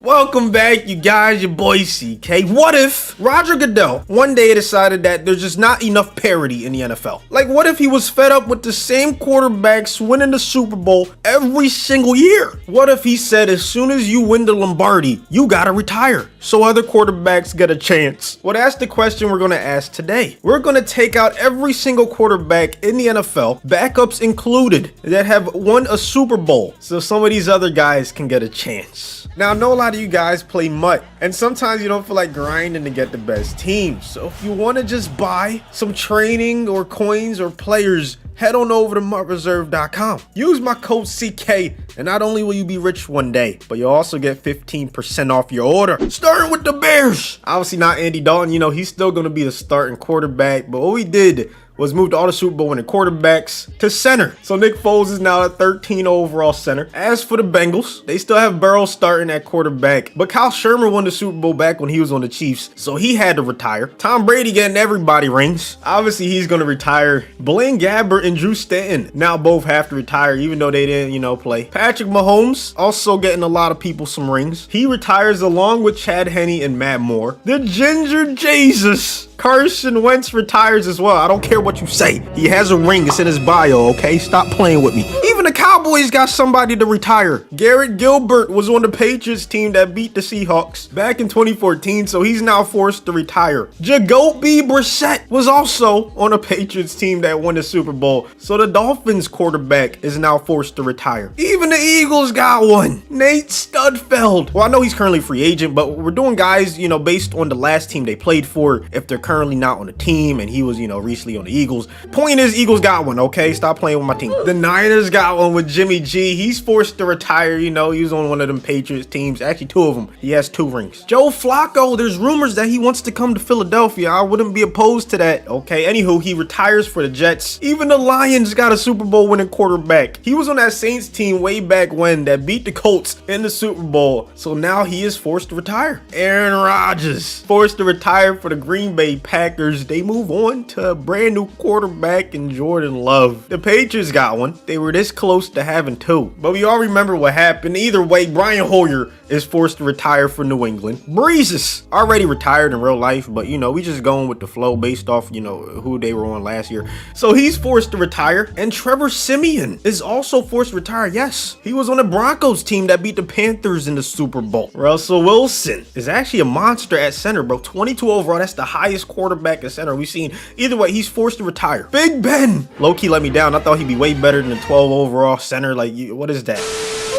Welcome back, you guys, your boy CK. What if Roger Goodell one day decided that there's just not enough parity in the NFL? Like, what if he was fed up with the same quarterbacks winning the Super Bowl every single year? What if he said, as soon as you win the Lombardi, you gotta retire so other quarterbacks get a chance? Well, that's the question we're gonna ask today. We're gonna take out every single quarterback in the NFL, backups included, that have won a Super Bowl, so some of these other guys can get a chance. Now, I know a lot of you guys play MUT, and sometimes you don't feel like grinding to get the best team. So if you want to just buy some training or coins or players, head on over to MUTreserve.com. Use my code CK, and not only will you be rich one day, but you'll also get 15% off your order. Starting with the Bears. Obviously not Andy Dalton, he's still going to be the starting quarterback, but what we did was moved all the Super Bowl winning quarterbacks to center. So Nick Foles is now at 13 overall center. As for the Bengals, they still have Burrow starting at quarterback, but Kyle Shermer won the Super Bowl back when he was on the Chiefs, so he had to retire. Tom Brady getting everybody rings. Obviously, he's going to retire. Blaine Gabbert and Drew Stanton now both have to retire, even though they didn't, play. Patrick Mahomes also getting a lot of people some rings. He retires along with Chad Henne and Matt Moore. The Ginger Jesus, Carson Wentz, retires as well. I don't care what you say. He has a ring. It's in his bio, okay? Stop playing with me. Even the Cowboys got somebody to retire. Garrett Gilbert was on the Patriots team that beat the Seahawks back in 2014, so he's now forced to retire. Jacoby Brissett was also on a Patriots team that won the Super Bowl, so the Dolphins quarterback is now forced to retire. Even the Eagles got one. Nate Studfeld. Well, I know he's currently a free agent, but we're doing guys, based on the last team they played for, if they're currently not on the team and he was, recently on the Eagles. Point is, Eagles got one, okay? Stop playing with my team. The Niners got one with Jimmy G. He's forced to retire, he was on one of them Patriots teams. Actually, two of them. He has 2 rings. Joe Flacco, there's rumors that he wants to come to Philadelphia. I wouldn't be opposed to that, okay? Anywho, he retires for the Jets. Even the Lions got a Super Bowl winning quarterback. He was on that Saints team way back when that beat the Colts in the Super Bowl, so now he is forced to retire. Aaron Rodgers, forced to retire for the Green Bay Packers. They move on to a brand new quarterback in Jordan Love. The Patriots got one. They were this close to having 2, but we all remember what happened. Either way, Brian Hoyer is forced to retire for New England. Breeze is already retired in real life, but we just going with the flow based off who they were on last year, so he's forced to retire. And Trevor Siemian is also forced to retire. Yes, he was on the Broncos team that beat the Panthers in the Super Bowl. Russell Wilson is actually a monster at center, bro. 22 overall. That's the highest quarterback at center we've seen. Either way, he's forced to retire. Big Ben low-key let me down. I thought he'd be way better than the 12 overall center. Like, what is that?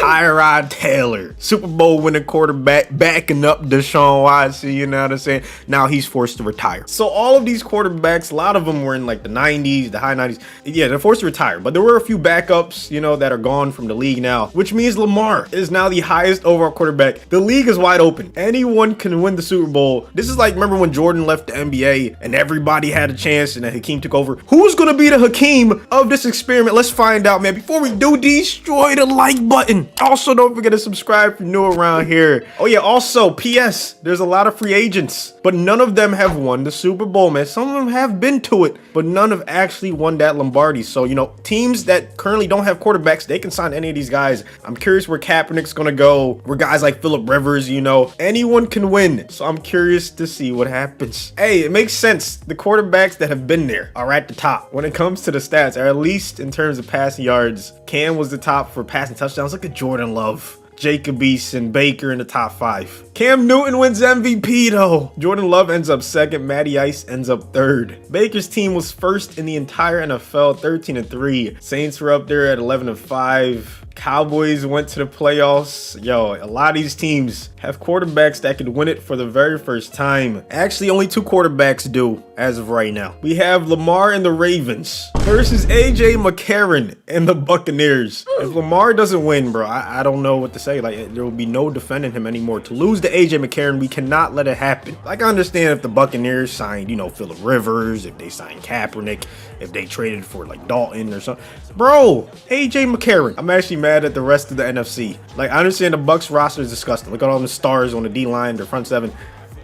Tyrod Taylor, Super Bowl winning quarterback, backing up Deshaun Watson, you know what I'm saying? Now he's forced to retire. So all of these quarterbacks, a lot of them were in like the 90s, the high 90s. Yeah, they're forced to retire, but there were a few backups, that are gone from the league now, which means Lamar is now the highest overall quarterback. The league is wide open. Anyone can win the Super Bowl. This is like, remember when Jordan left the NBA and everybody had a chance and then Hakeem took over? Who's going to be the Hakeem of this experiment? Let's find out, man. Before we do, destroy the like button. Also, don't forget to subscribe if you're new around here. Oh yeah, also, P.S. There's a lot of free agents, but none of them have won the Super Bowl, man. Some of them have been to it, but none have actually won that Lombardi. So, teams that currently don't have quarterbacks, they can sign any of these guys. I'm curious where Kaepernick's gonna go, where guys like Phillip Rivers, anyone can win. So I'm curious to see what happens. Hey, it makes sense. The quarterbacks that have been there are at the top when it comes to the stats, or at least in terms of passing yards. Cam was the top for passing touchdowns. Look at Jordan Love, Jacob Eason, Baker in the top 5. Cam Newton wins MVP though. Jordan Love ends up 2nd. Matty Ice ends up 3rd. Baker's team was 1st in the entire NFL, 13-3. Saints were up there at 11-5. Cowboys went to the playoffs. Yo, a lot of these teams have quarterbacks that could win it for the very first time. Actually, only 2 quarterbacks do as of right now. We have Lamar and the Ravens versus AJ McCarron and the Buccaneers. If Lamar doesn't win, bro, I don't know what to say. Like, there will be no defending him anymore. To lose to AJ McCarron, we cannot let it happen. Like, I understand if the Buccaneers signed, Phillip Rivers, if they signed Kaepernick, if they traded for like Dalton or something. Bro, AJ McCarron. I'm actually mad at the rest of the NFC. Like, I understand the Bucs roster is disgusting. Look at all the stars on the D-line, their front 7.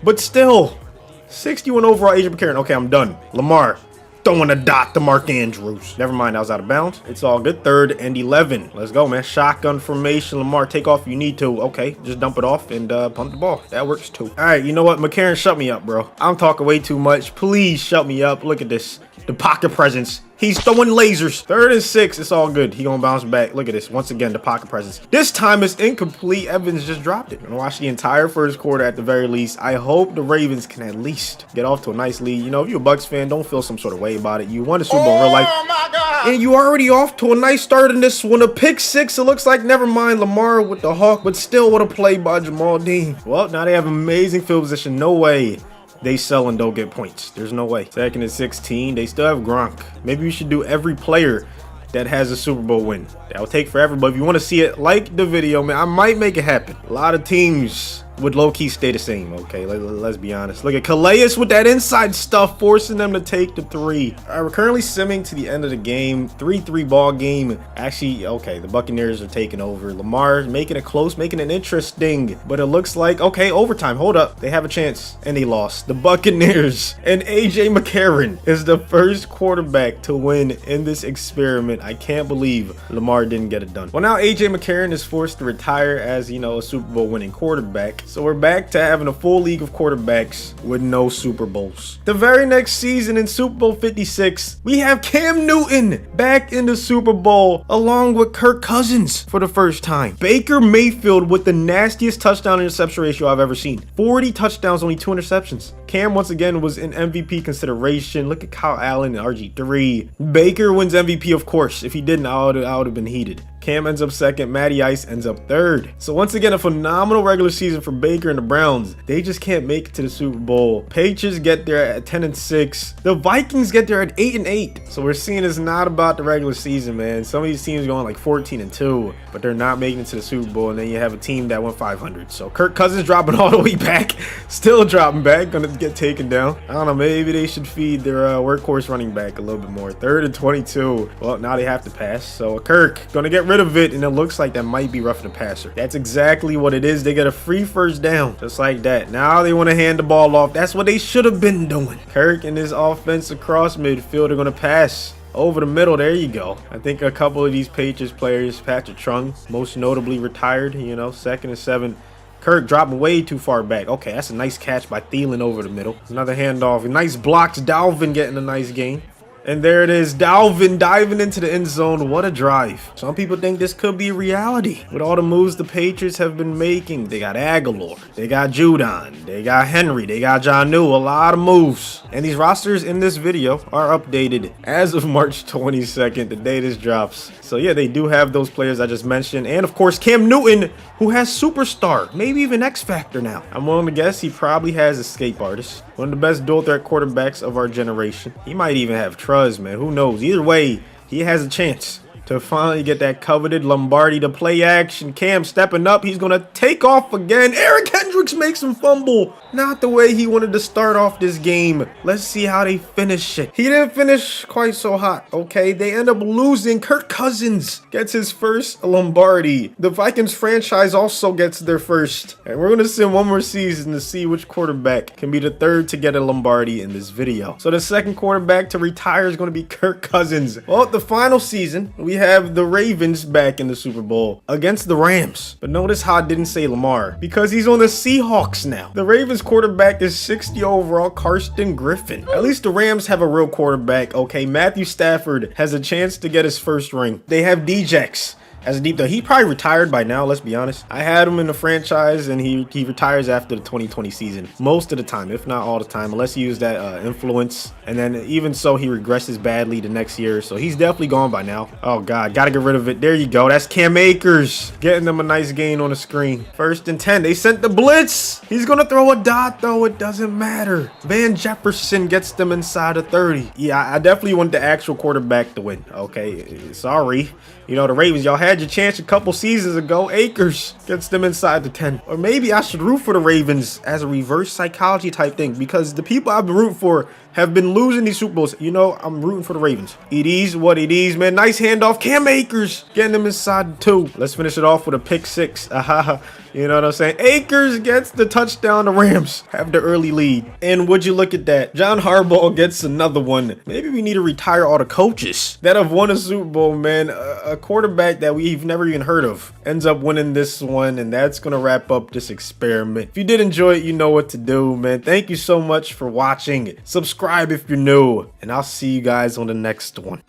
But still, 61 overall AJ McCarron. Okay, I'm done. Lamar, throwing a dot to Mark Andrews. Never mind, that was out of bounds. It's all good. 3rd and 11. Let's go, man. Shotgun formation. Lamar, take off if you need to. Okay, just dump it off and punt the ball. That works too. All right, you know what? McCarron, shut me up, bro. I'm talking way too much. Please shut me up. Look at this. The pocket presence. He's throwing lasers. 3rd and 6. It's all good. He gonna bounce back. Look at this. Once again, the pocket presence. This time it's incomplete. Evans just dropped it. And watch the entire first quarter at the very least. I hope the Ravens can at least get off to a nice lead. You know, if you're a Bucs fan, don't feel some sort of way about it. You won the Super Bowl in real life. Oh my God. And you already off to a nice start in this one. A pick 6. It looks like, never mind, Lamar with the hawk, but still what a play by Jamal Dean. Well, now they have amazing field position. No way they sell and don't get points. There's no way. 2nd and 16. They still have Gronk. Maybe you should do every player that has a Super Bowl win. That'll take forever, but if you want to see it, like the video, man. I might make it happen. A lot of teams would low-key stay the same, okay? Let's be honest. Look at Calais with that inside stuff, forcing them to take the 3. All right, we're currently simming to the end of the game. 3-3 ball game. Actually, okay, the Buccaneers are taking over. Lamar making it close, making it interesting. But it looks like, okay, overtime. Hold up. They have a chance, and they lost. The Buccaneers and A.J. McCarron is the first quarterback to win in this experiment. I can't believe Lamar didn't get it done. Well, now A.J. McCarron is forced to retire as, you know, a Super Bowl winning quarterback. So we're back to having a full league of quarterbacks with no Super Bowls. The very next season in Super Bowl 56, we have Cam Newton back in the Super Bowl along with Kirk Cousins for the first time. Baker Mayfield with the nastiest touchdown interception ratio I've ever seen. 40 touchdowns, only 2 interceptions. Cam once again was in MVP consideration. Look at Kyle Allen and RG3. Baker wins MVP, of course. If he didn't, I would have been heated. Cam ends up 2nd. Matty Ice ends up 3rd. So once again, a phenomenal regular season for Baker and the Browns. They just can't make it to the Super Bowl. Patriots get there at 10 and 6. The Vikings get there at 8 and 8. So we're seeing it's not about the regular season, man. Some of these teams going like 14 and 2, but they're not making it to the Super Bowl. And then you have a team that went 500. So Kirk Cousins dropping all the way back, still dropping back, gonna get taken down. I don't know. Maybe they should feed their workhorse running back a little bit more. 3rd and 22. Well, now they have to pass. So Kirk gonna get rid of it, and it looks like that might be roughing the passer. That's exactly what it is. They get a free first down, just like that. Now they want to hand the ball off. That's what they should have been doing. Kirk and his offense across midfield are going to pass over the middle. There you go. I think a couple of these Patriots players, Patrick Chung, most notably retired, you know, 2nd and 7. Kirk dropping way too far back. Okay, that's a nice catch by Thielen over the middle. Another handoff. Nice blocks. Dalvin getting a nice gain. And there it is, Dalvin diving into the end zone. What a drive. Some people think this could be reality with all the moves the Patriots have been making. They got Aguilar, they got Judon, they got Henry, they got Jonnu. A lot of moves. And these rosters in this video are updated as of March 22nd, the day this drops. So yeah, they do have those players I just mentioned. And of course, Cam Newton, who has superstar, maybe even X Factor now. I'm willing to guess he probably has escape artist. One of the best dual threat quarterbacks of our generation. He might even have Truz, man. Who knows? Either way, he has a chance to finally get that coveted Lombardi to play action. Cam stepping up. He's going to take off again. Eric Hendricks makes him fumble. Not the way he wanted to start off this game. Let's see how they finish it. He didn't finish quite so hot, okay? They end up losing. Kirk Cousins gets his first Lombardi. The Vikings franchise also gets their first. And we're going to send one more season to see which quarterback can be the 3rd to get a Lombardi in this video. So the 2nd quarterback to retire is going to be Kirk Cousins. Well, the final season, we have the Ravens back in the Super Bowl against the Rams. But notice how I didn't say Lamar, because he's on the Seahawks now. The Ravens quarterback is 60 overall, Karsten Griffin. At least the Rams have a real quarterback, okay? Matthew Stafford has a chance to get his first ring. They have Djax as a deep threat. He probably retired by now, let's be honest. I had him in the franchise, and he retires after the 2020 season. Most of the time, if not all the time, unless he used that influence. And then even so, he regresses badly the next year. So he's definitely gone by now. Oh, God. Got to get rid of it. There you go. That's Cam Akers getting them a nice gain on the screen. 1st and 10. They sent the blitz. He's going to throw a dot, though. It doesn't matter. Van Jefferson gets them inside of 30. Yeah, I definitely want the actual quarterback to win. Okay, sorry. You know, the Ravens, y'all had your chance a couple seasons ago. Akers gets them inside the 10. Or maybe I should root for the Ravens as a reverse psychology type thing, because the people I've been rooting for have been losing these Super Bowls. You know, I'm rooting for the Ravens. It is what it is, man. Nice handoff. Cam Akers getting them inside the 2. Let's finish it off with a pick 6. You know what I'm saying? Akers gets the touchdown. The Rams have the early lead. And would you look at that? John Harbaugh gets another one. Maybe we need to retire all the coaches that have won a Super Bowl, man. A quarterback that we've never even heard of ends up winning this one. And that's going to wrap up this experiment. If you did enjoy it, you know what to do, man. Thank you so much for watching. Subscribe if you're new. And I'll see you guys on the next one.